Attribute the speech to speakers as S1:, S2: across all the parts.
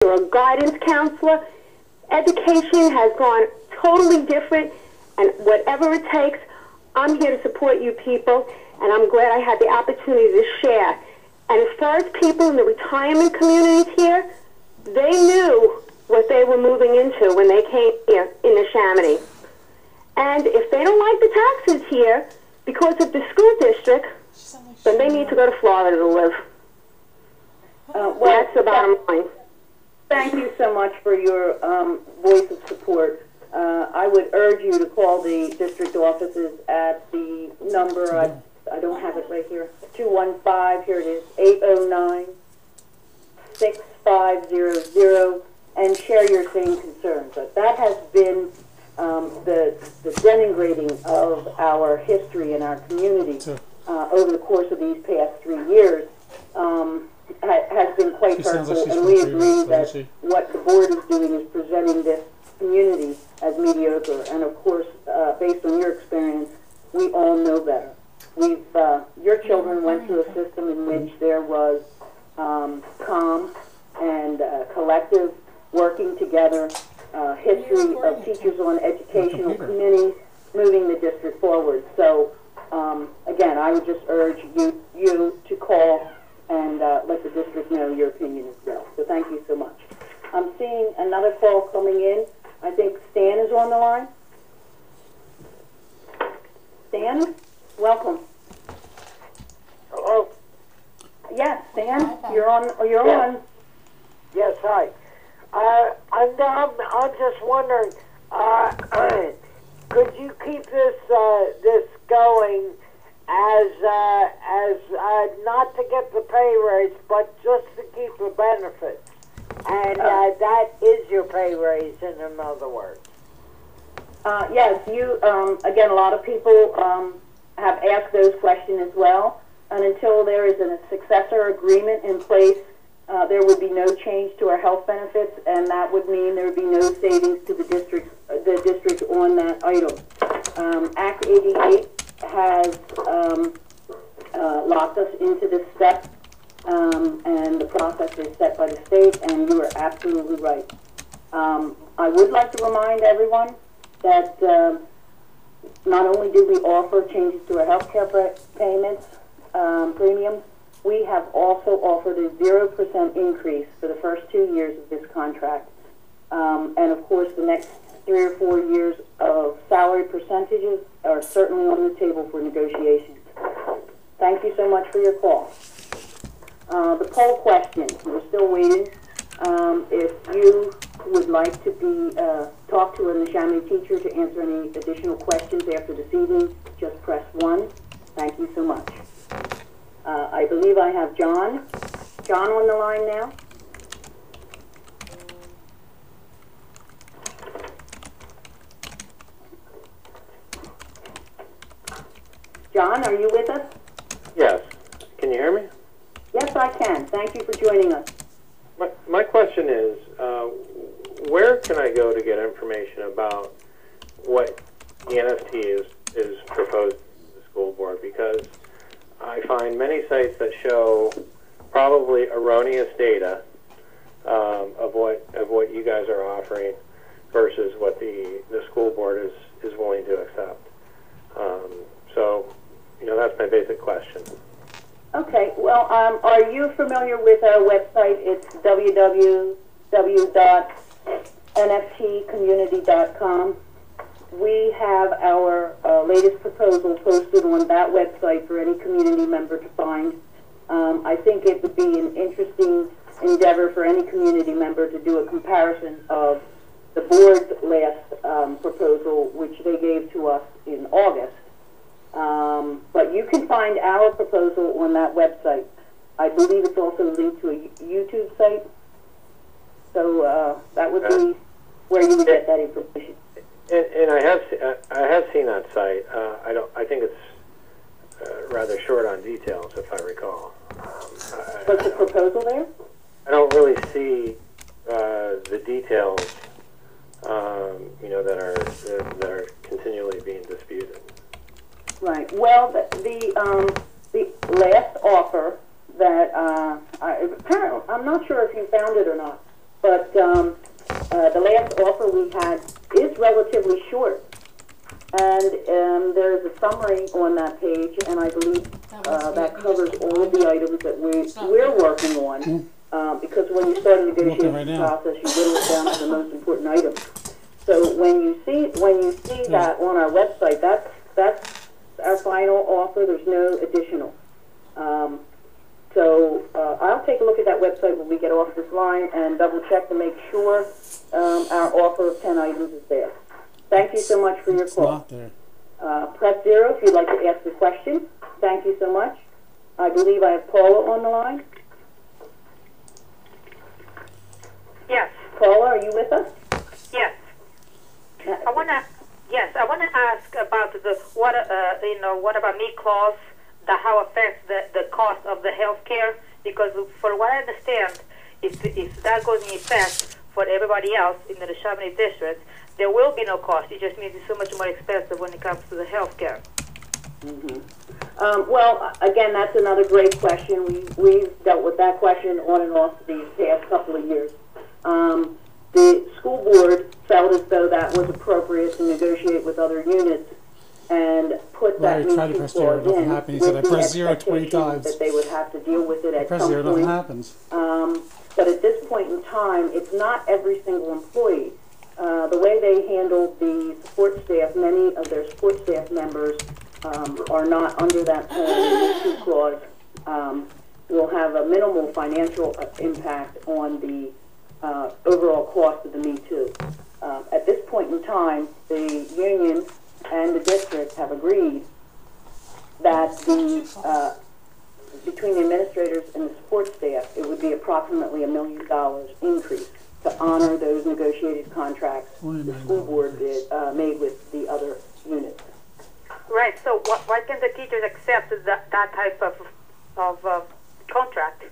S1: or a guidance counselor. Education has gone totally different, and whatever it takes, I'm here to support you people, and I'm glad I had the opportunity to share. And as far as people in the retirement communities here, they knew what they were moving into when they came here in Neshaminy. And if they don't like the taxes here because of the school district, then they need to go to Florida to live.
S2: Well,
S1: that's the bottom line.
S2: Thank you so much for your voice of support. I would urge you to call the district offices at the number, I don't have it right here, 215, here it is, 809-6500, and share your same concerns. But that has been the denigrating of our history and our community over the course of these past 3 years. Has been quite hurtful, and we agree that what the board is doing is presenting this community as mediocre. And of course, based on your experience, we all know better. Your children went through a system in which there was calm and collective working together, history of teachers on educational committees, moving the district forward. So again, I would just urge you to call and let the district know your opinion as well. So thank you so much. I'm seeing another call coming in. I think Stan is on the line. Stan, welcome.
S3: Hello?
S2: Yes, Stan, you're on. You're on.
S3: Yes, hi. I'm just wondering, could you keep this going as not to get the pay raise, but just to keep the benefits, and that is your pay raise, in other words.
S2: Yes, you again. A lot of people have asked those questions as well, and until there is a successor agreement in place, there would be no change to our health benefits, and that would mean there would be no savings to the district on that item. Act 88 has locked us into this step, and the process is set by the state, and you are absolutely right. I would like to remind everyone that not only do we offer changes to our health care payments, premiums, we have also offered a 0% increase for the first 2 years of this contract. And of course, the next 3 or 4 years of salary percentages are certainly on the table for negotiations. Thank you so much for your call. The poll question, we're still waiting. If you would like to be talk to a Neshaminy teacher to answer any additional questions after this evening, just press 1. Thank you so much. I believe I have John. John on the line now. John, are you with us?
S4: Yes. Can you hear me?
S2: Yes, I can. Thank you for joining us.
S4: My question is, where can I go to get information about what the NFT is proposed to the school board? Because I find many sites that show probably erroneous data of what you guys are offering versus what the school board is willing to accept. So, that's my basic question.
S2: Okay, well, are you familiar with our website? It's www.nftcommunity.com. We have our latest proposal posted on that website for any community member to find. I think it would be an interesting endeavor for any community member to do a comparison of the board's last proposal, which they gave to us in August. But you can find our proposal on that website. I believe it's also linked to a YouTube site. So that would be where you would get that information.
S4: And I have seen that site. I think it's rather short on details, if I recall.
S2: Was the proposal there?
S4: I don't really see the details, that are continually being disputed.
S2: Right. Well, the last offer that apparently, I'm not sure if you found it or not, but proposal we had is relatively short. And there's a summary on that page, and I believe that covers all of the items that we're working on. Because when you start a negotiation process, you whittle it down to the most important items. So when you see that on our website, that's our final offer. There's no additional. So I'll take a look at that website when we get off this line and double check to make sure our offer of 10 items is there. Thank you so much for your call. Press 0 if you'd like to ask a question. Thank you so much. I believe I have Paula on the line.
S5: Yes.
S2: Paula, are you with us?
S5: Yes. I want to ask about what about me clause, how affects the cost of the health care, because for what I understand, if that goes in effect for everybody else in the Neshaminy district, there will be no cost. It just means it's so much more expensive when it comes to the health care.
S2: Well, again, that's another great question. We've dealt with that question on and off these past couple of years. The school board felt as though that was appropriate to negotiate with other units and put that Me Too clause in with the expectation that they would have to deal with it at some point. But at this point in time, it's not every single employee. The way they handle the support staff, many of their support staff members are not under that Me Too clause. Will have a minimal financial impact on the overall cost of the Me Too. At this point in time, the union and the district have agreed that between the administrators and the support staff, it would be approximately $1 million increase to honor those negotiated contracts the school board made with the other units.
S5: Right. So why can't the teachers accept that type of contract?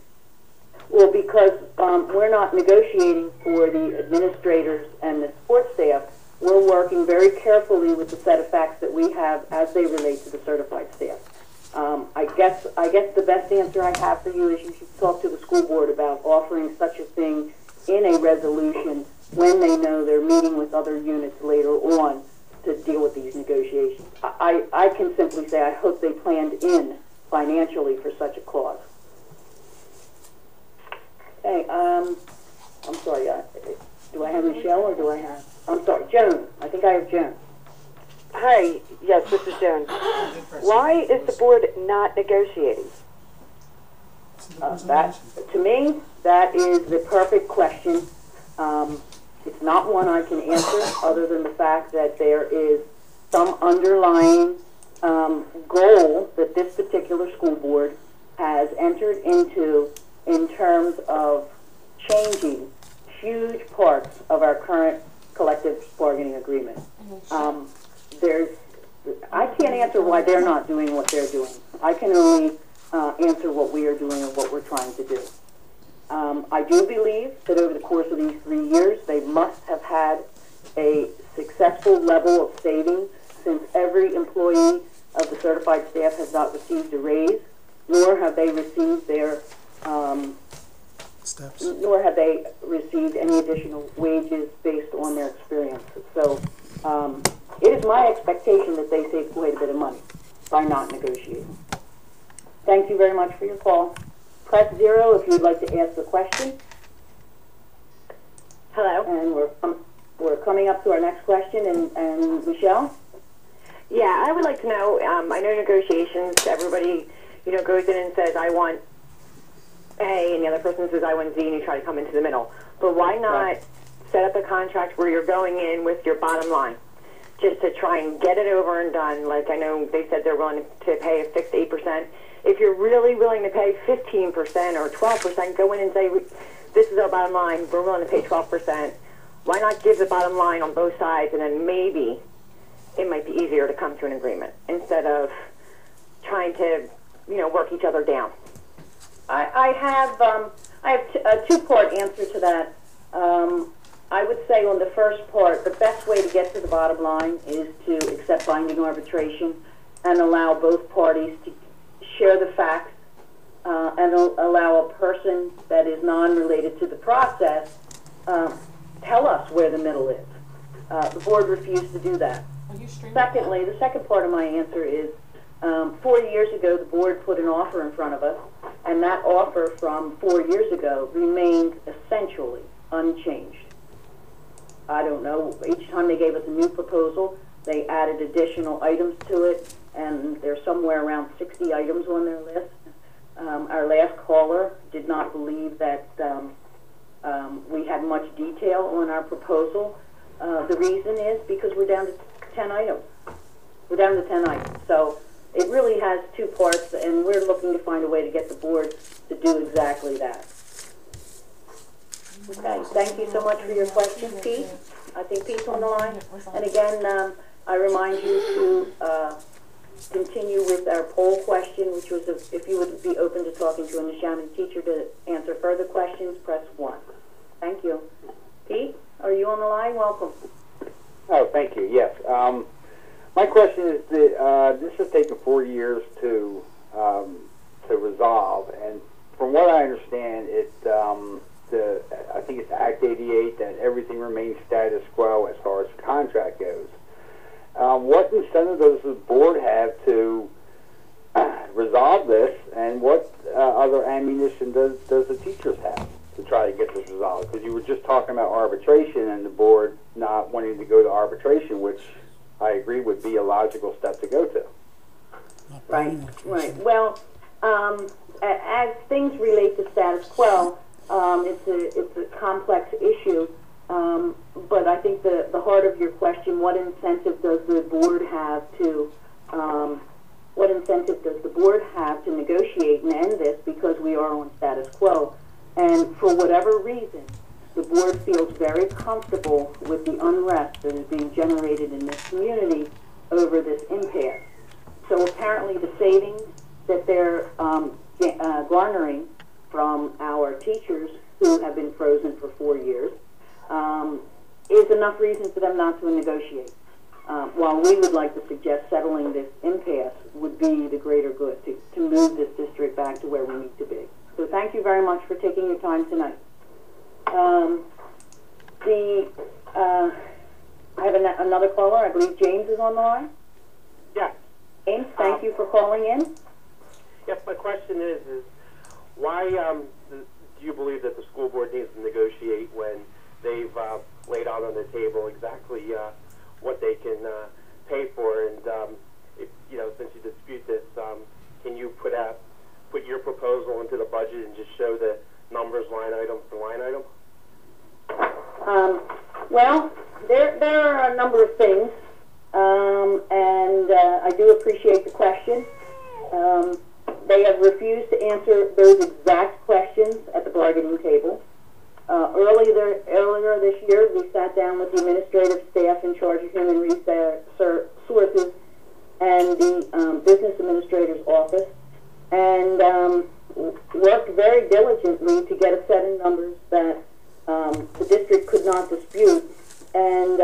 S2: Well, because we're not negotiating for the administrators and the support staff. We're working very carefully with the set of facts that we have as they relate to the certified staff. I guess the best answer I have for you is you should talk to the school board about offering such a thing in a resolution when they know they're meeting with other units later on to deal with these negotiations. I can simply say I hope they planned in financially for such a clause. Hey, I'm sorry, do I have Michelle or do I have, I'm sorry, Joan. I think I have Joan.
S6: Hi, yes, this is Joan. Why is the board not negotiating?
S2: To me, that is the perfect question. It's not one I can answer other than the fact that there is some underlying goal that this particular school board has entered into in terms of changing huge parts of our current collective bargaining agreement. I can't answer why they're not doing what they're doing. I can only answer what we are doing and what we're trying to do. I do believe that over the course of these 3 years, they must have had a successful level of savings, since every employee of the certified staff has not received a raise, nor have they received their nor have they received any additional wages based on their experience. So it is my expectation that they save quite a bit of money by not negotiating. Thank you very much for your call. Press 0 if you'd like to ask a question.
S1: Hello.
S2: And we're coming up to our next question. And Michelle?
S1: Yeah, I would like to know, I know negotiations, everybody, goes in and says, I want A, and the other person says, I want Z, and you try to come into the middle. But why not set up a contract where you're going in with your bottom line, just to try and get it over and done? Like, I know they said they're willing to pay a fixed 8%. If you're really willing to pay 15% or 12%, go in and say, this is our bottom line, we're willing to pay 12%. Why not give the bottom line on both sides, and then maybe it might be easier to come to an agreement instead of trying to, work each other down?
S2: I have a two-part answer to that. I would say on the first part, the best way to get to the bottom line is to accept binding arbitration and allow both parties to share the facts and allow a person that is non-related to the process tell us where the middle is. The board refused to do that. Secondly, the second part of my answer is 4 years ago the board put an offer in front of us, and that offer from 4 years ago remained essentially unchanged. I don't know, each time they gave us a new proposal, they added additional items to it, and there's somewhere around 60 items on their list. Our last caller did not believe that we had much detail on our proposal. The reason is because we're down to 10 items. We're down to 10 items. So it really has two parts, and we're looking to find a way to get the board to do exactly that. Okay, thank you so much for your question, Pete. I think Pete's on the line. And again, I remind you to continue with our poll question, which was if you would be open to talking to a Neshaminy teacher to answer further questions, press 1. Thank you. Pete, are you on the line? Welcome.
S7: Oh, thank you. Yes. My question is that this has taken 4 years to resolve, and from what I understand, I think it's Act 88 that everything remains status quo as far as the contract goes. What incentive does the board have to resolve this, and what other ammunition does the teachers have to try to get this resolved? Because you were just talking about arbitration and the board not wanting to go to arbitration, which I agree would be a logical step to go to.
S2: Right, right. Well, as things relate to status quo, it's a complex issue. But I think the heart of your question, what incentive does the board have to negotiate and end this, because we are on status quo? And for whatever reason, the board feels very comfortable with the unrest that is being generated in this community over this impasse. So apparently the savings that they're garnering from our teachers who have been frozen for 4 years is enough reason for them not to negotiate. While we would like to suggest settling this impasse would be the greater good, to move this district back to where we need to be. So thank you very much for taking your time tonight. I have another caller. I believe James is on the line.
S8: Yeah.
S2: James, thank you for calling in.
S8: Yes, my question is why do you believe that the school board needs to negotiate when they've laid out on the table exactly what they can pay for? And since you dispute this, can you put your proposal into the budget and just show the numbers line item for line item?
S2: Well, there are a number of things, and I do appreciate the question. They have refused to answer those exact questions at the bargaining table. Earlier this year, we sat down with the administrative staff in charge of human resources and the business administrator's office, and worked very diligently to get a set of numbers that the district could not dispute. And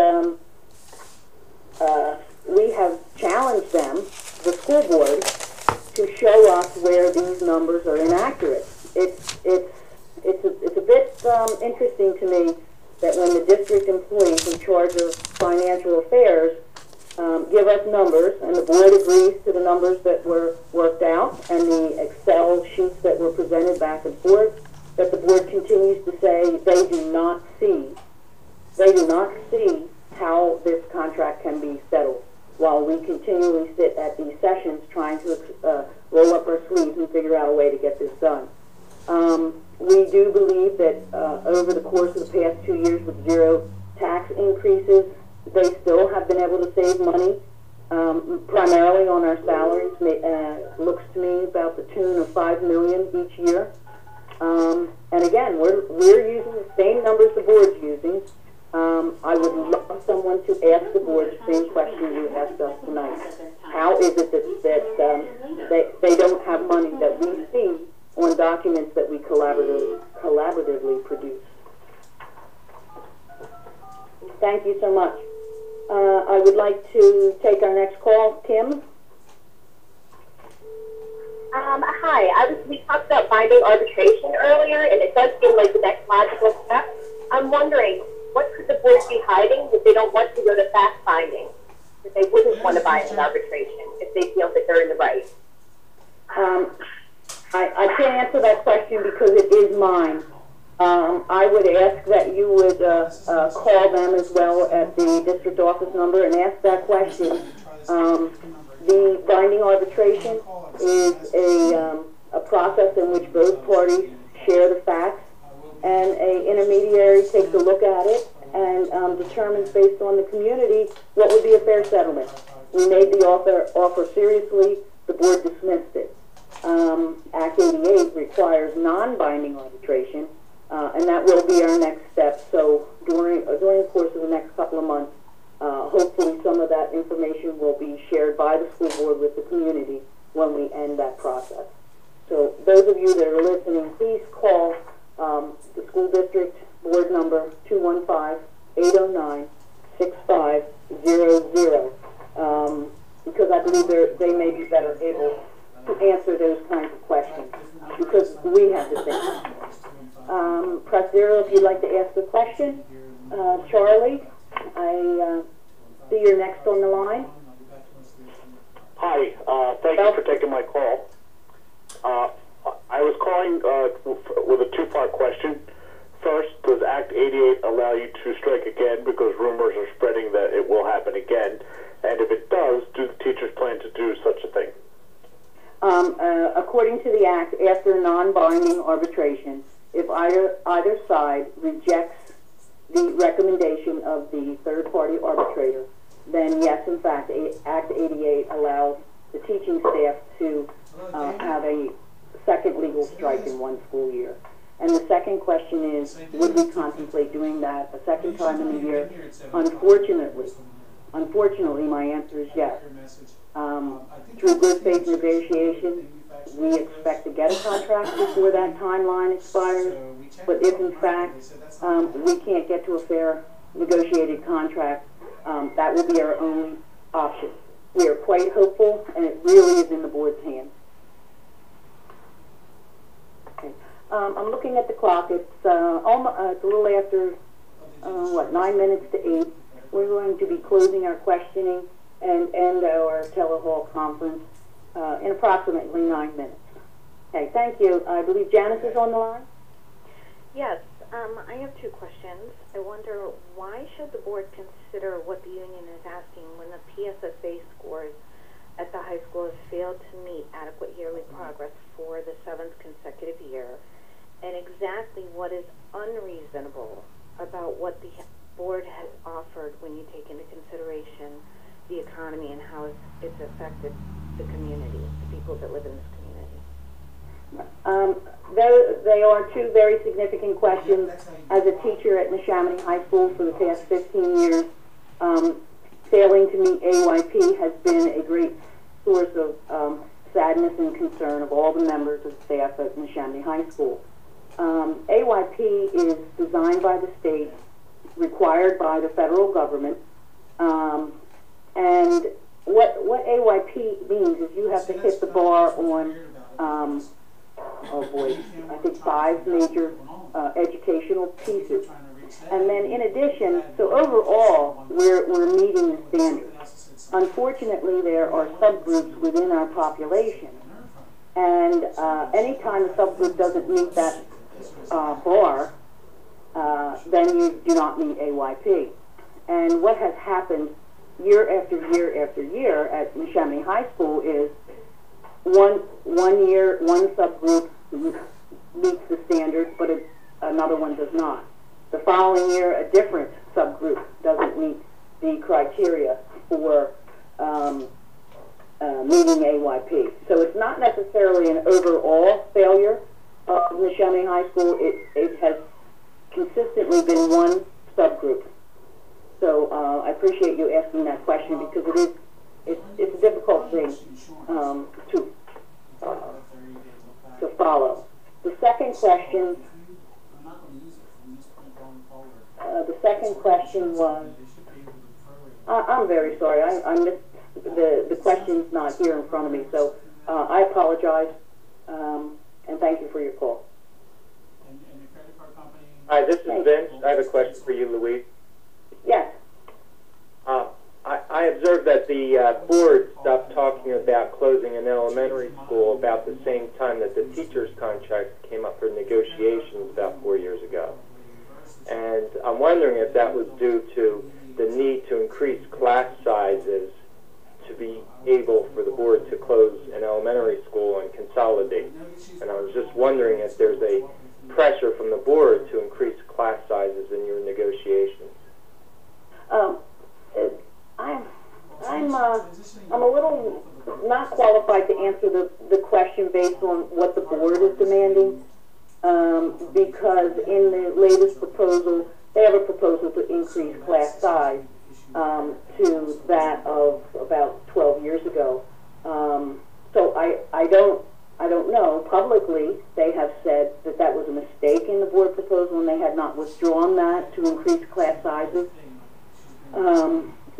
S2: we have challenged them, the school board, to show us where these numbers are inaccurate. It's a bit interesting to me that when the district employees in charge of financial affairs give us numbers, and the board agrees to the numbers that were worked out and the Excel sheets that were presented back and forth, that the board continues to say they do not see how this contract can be settled, while we continually sit at these sessions trying to roll up our sleeves and figure out a way to get this done. We do believe that over the course of the past 2 years with 0 tax increases, they still have been able to save money, primarily on our salaries. Looks to me about the tune of $5 million each year. And again, we're using the same numbers the board's using. I would love someone to ask the board the same question you asked us tonight. How is it that they don't have money that we see on documents that we collaboratively produce? Thank you so much. I would like to take our next call. Kim?
S9: Hi. We talked about binding arbitration earlier, and it does seem like the next logical step. I'm wondering, what could the board be hiding that they don't want to go to fact finding, that they wouldn't want to buy an arbitration if they feel that they're in the right?
S2: I can't answer that question because it is mine. I would ask that you would call them as well at the district office number and ask that question. The binding arbitration is a process in which both parties share the facts, and an intermediary takes a look at it and determines based on the community what would be a fair settlement. We made the offer seriously. The board dismissed it. Act 88 requires non-binding arbitration, and that will be our next step. So during the course of the next couple of months, hopefully some of that information will be shared by the school board with the community when we end that process. So those of you that are listening, please call the school district board number 215-809-6500, because I believe they may be better able to answer those kinds of questions, because we have the same. Press 0 if you'd like to ask a question. Charlie, I see you're next on the line.
S10: Hi, thank you for taking my call. I was calling with a two-part question. First, does Act 88 allow you to strike again, because rumors are spreading that it will happen again? And if it does, do the teachers plan to do such a thing?
S2: According to the Act, after non-binding arbitration, if either side rejects the recommendation of the third-party arbitrator, then yes, in fact, Act 88 allows the teaching staff to have a second legal strike in one school year. And the second question is, would we contemplate doing that a second time in the year? Unfortunately, my answer is yes. Through good faith negotiation, we expect to get a contract before that timeline expires. But if in fact we can't get to a fair negotiated contract, that will be our only option. We are quite hopeful, and it really is in the board's hands. Okay. I'm looking at the clock. It's almost, it's a little after 9 minutes to 8. We're going to be closing our questioning and end our telehall conference in approximately 9 minutes. Okay, thank you. I believe Janice is on the line.
S11: Yes, I have two questions. I wonder, why should the board consider what the union is asking when the PSSA scores at the high school have failed to meet adequate yearly progress for the 7th consecutive year, and exactly what is unreasonable about what the board has offered when you take into consideration the economy and how it's affected the community, the people that live in this community?
S2: They are two very significant questions. As a teacher at Neshaminy High School for the past 15 years, failing to meet AYP has been a great source of sadness and concern of all the members of staff at Neshaminy High School. AYP is designed by the state, required by the federal government, and what AYP means is you have to hit the bar on, I think 5 major educational pieces. And then in addition, so overall, we're meeting the standards. Unfortunately, there are subgroups within our population, and anytime a subgroup doesn't meet that bar, then you do not meet AYP. And what has happened year after year after year at Neshaminy High School is one year one subgroup meets the standard, but another one does not. The following year, a different subgroup doesn't meet the criteria for meeting AYP. So it's not necessarily an overall failure of Neshaminy High School. It has consistently been one subgroup. So I appreciate you asking that question, because it's a difficult thing to follow. The second question. The second question was. I'm very sorry. I missed the question's not here in front of me, so I apologize. And thank you for your call.
S12: And your credit card company Hi, this is Vince. I have a question for you, Louise.
S2: Yes.
S12: I observed that the board stopped talking about closing an elementary school about the same time that the teacher's contract came up for negotiations about 4 years ago. And I'm wondering if that was due to the need to increase class sizes to be able for the board to close an elementary school and consolidate. And I was just wondering if there's a pressure from the board to increase class sizes in your negotiations.
S2: I'm a little not qualified to answer the question based on what the board is demanding, because in the latest proposal, they have a proposal to increase class size to that of about 12 years ago. So I don't know. Publicly, they have said that that was a mistake in the board proposal, and they had not withdrawn that to increase class sizes.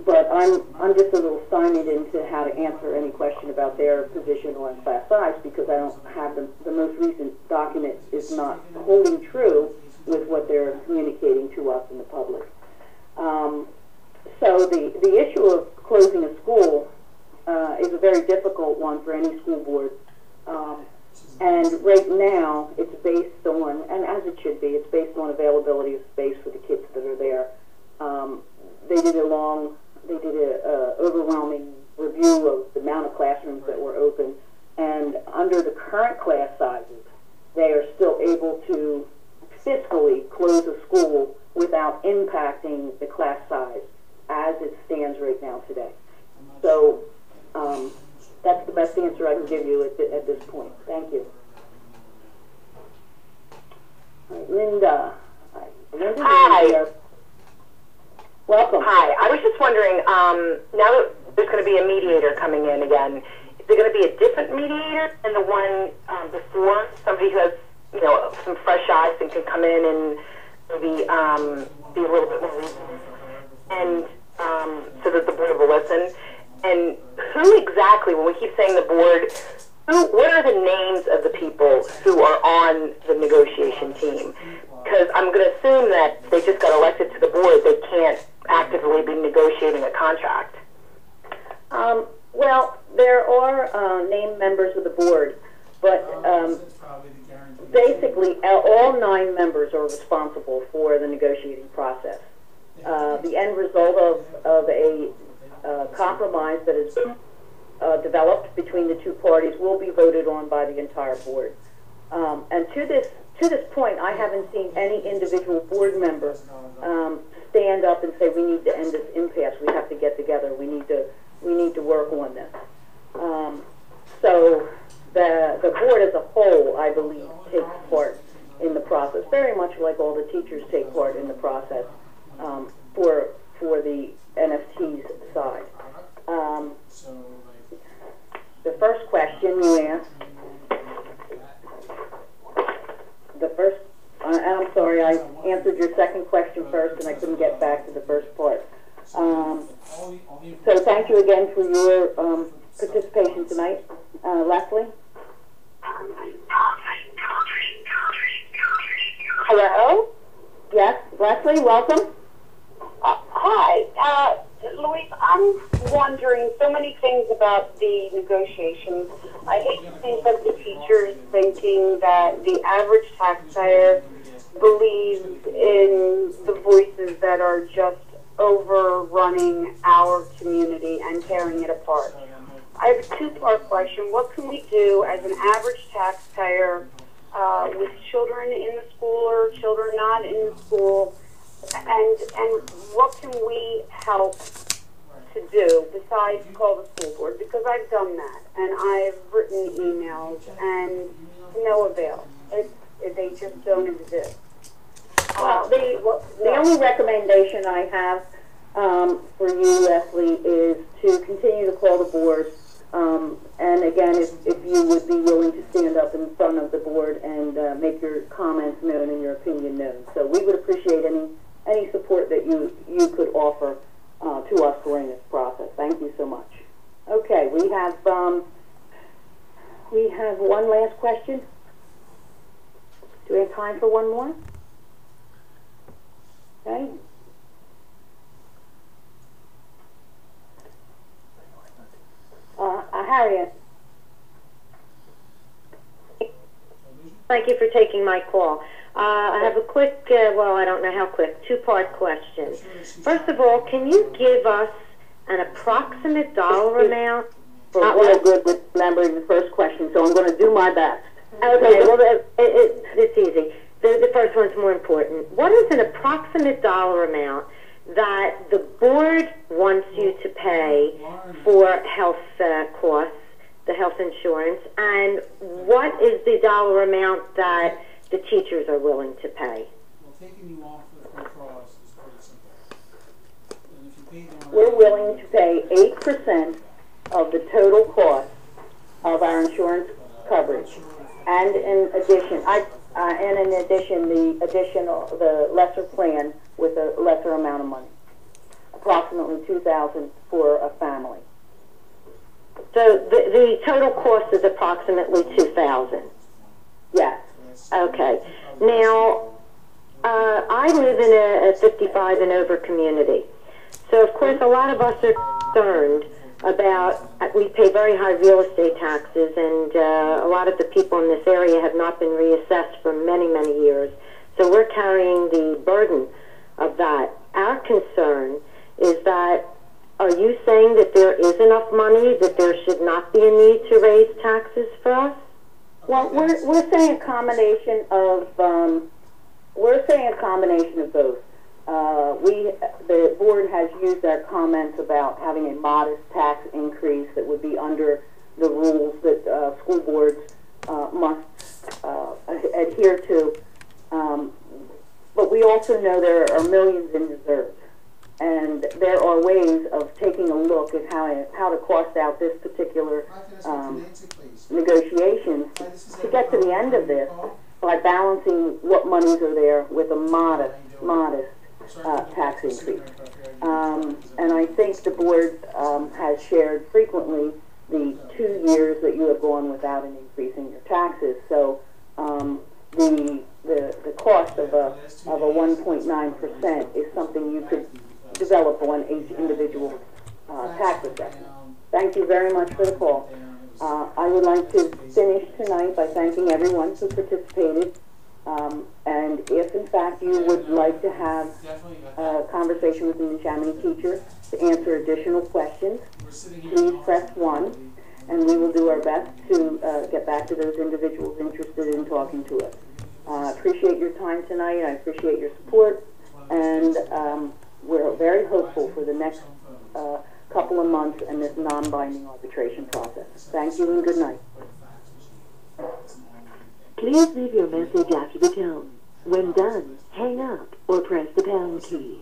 S2: But I'm just a little stymied into how to answer any question about their position on class size, because I don't have the most recent document is not holding true with what they're communicating to us in the public. So the issue of closing a school is a very difficult one for any school board. And right now, it's based on, and as it should be, it's based on availability of space for the kids that are there. They did a overwhelming review of the amount of classrooms that were open, and under the current class sizes, they are still able to fiscally close a school without impacting the class size as it stands right now today. So that's the best answer I can give you at this point. Thank you. All right, Linda.
S13: Hi.
S2: Welcome.
S13: Hi. I was just wondering, now that there's going to be a mediator coming in again, is there going to be a different mediator than the one before? Somebody who has, some fresh eyes and can come in and maybe be a little bit more reasonable, and so that the board will listen. And who exactly, when we keep saying the board, what are the names of the people who are on the negotiation team? Because I'm going to assume that they just got elected to the board. They can't actively be negotiating a contract.
S2: Well, there are named members of the board, but basically all 9 members are responsible for the negotiating process. The end result of a compromise that is developed between the two parties will be voted on by the entire board. And to this point, I haven't seen any individual board member stand up and say, we need to end this impasse, we have to get together, we need to work on this. So the board as a whole, I believe, takes part in the process, very much like all the teachers take part in the process for the NFT's side. The first question you asked, I'm sorry, I answered your second question first and I couldn't get back to the first part. So thank you again for your participation tonight. Leslie?
S9: Hello?
S2: Yes, Leslie, welcome.
S9: Hi. Louise, I'm wondering so many things about the negotiations. I hate to think of the teachers thinking that the average taxpayer believes in the voices that are just overrunning our community and tearing it apart. I have a two-part question. What can we do as an average taxpayer with children in the school or children not in the school? And what can we help to do besides call the school board? Because I've done that, and I've written emails, and no avail. They just don't exist.
S2: The only recommendation I have for you, Leslie, is to continue to call the board. And again, if you would be willing to stand up in front of the board and make your comments known and your opinion known. So we would appreciate any support that you could offer to us during this process. Thank you so much. Okay, we have one last question. Do we have time for one more? Okay. Harriet.
S14: Thank you for taking my call. I have a quick, well, I don't know how quick, two-part question. First of all, can you give us an approximate dollar amount?
S2: Not real good with remembering the first question, so I'm going to do my best.
S14: Okay, well, it's easy. The first one's more important. What is an approximate dollar amount that the board wants you to pay for health costs, the health insurance, and what is the dollar amount that the teachers are willing to pay?
S15: Well, taking you off the cross is pretty simple. And if you pay them,
S2: we're willing to pay 8% of the total cost of our insurance coverage, and in addition, the lesser plan with a lesser amount of money, approximately $2,000 for a family.
S14: So the total cost is approximately $2,000.
S2: Yes.
S14: Okay. Now, I live in a 55 and over community, so of course a lot of us are concerned about, we pay very high real estate taxes, and a lot of the people in this area have not been reassessed for many, many years. So we're carrying the burden of that. Our concern is that, are you saying that there is enough money, that there should not be a need to raise taxes for us?
S2: Well, we're saying a combination of both. The board has used our comments about having a modest tax increase that would be under the rules that school boards must adhere to. But we also know there are millions in reserves, and there are ways of taking a look at how to cost out this particular negotiations to get to the end of this by balancing what monies are there with a modest tax increase. And I think the board has shared frequently the 2 years that you have gone without an increase in your taxes. So the cost of a 1.9% is something you could develop on each individual tax assessment. Thank you very much for the call. I would like to finish tonight by thanking everyone who participated. And if, in fact, you would like to have a conversation with the Neshaminy teacher to answer additional questions, please press 1, and we will do our best to get back to those individuals interested in talking to us. I appreciate your time tonight. I appreciate your support, and we're very hopeful for the next couple of months and this non-binding arbitration process. Thank you and good night.
S16: Please leave your message after the tone. When done, hang up or press the pound key.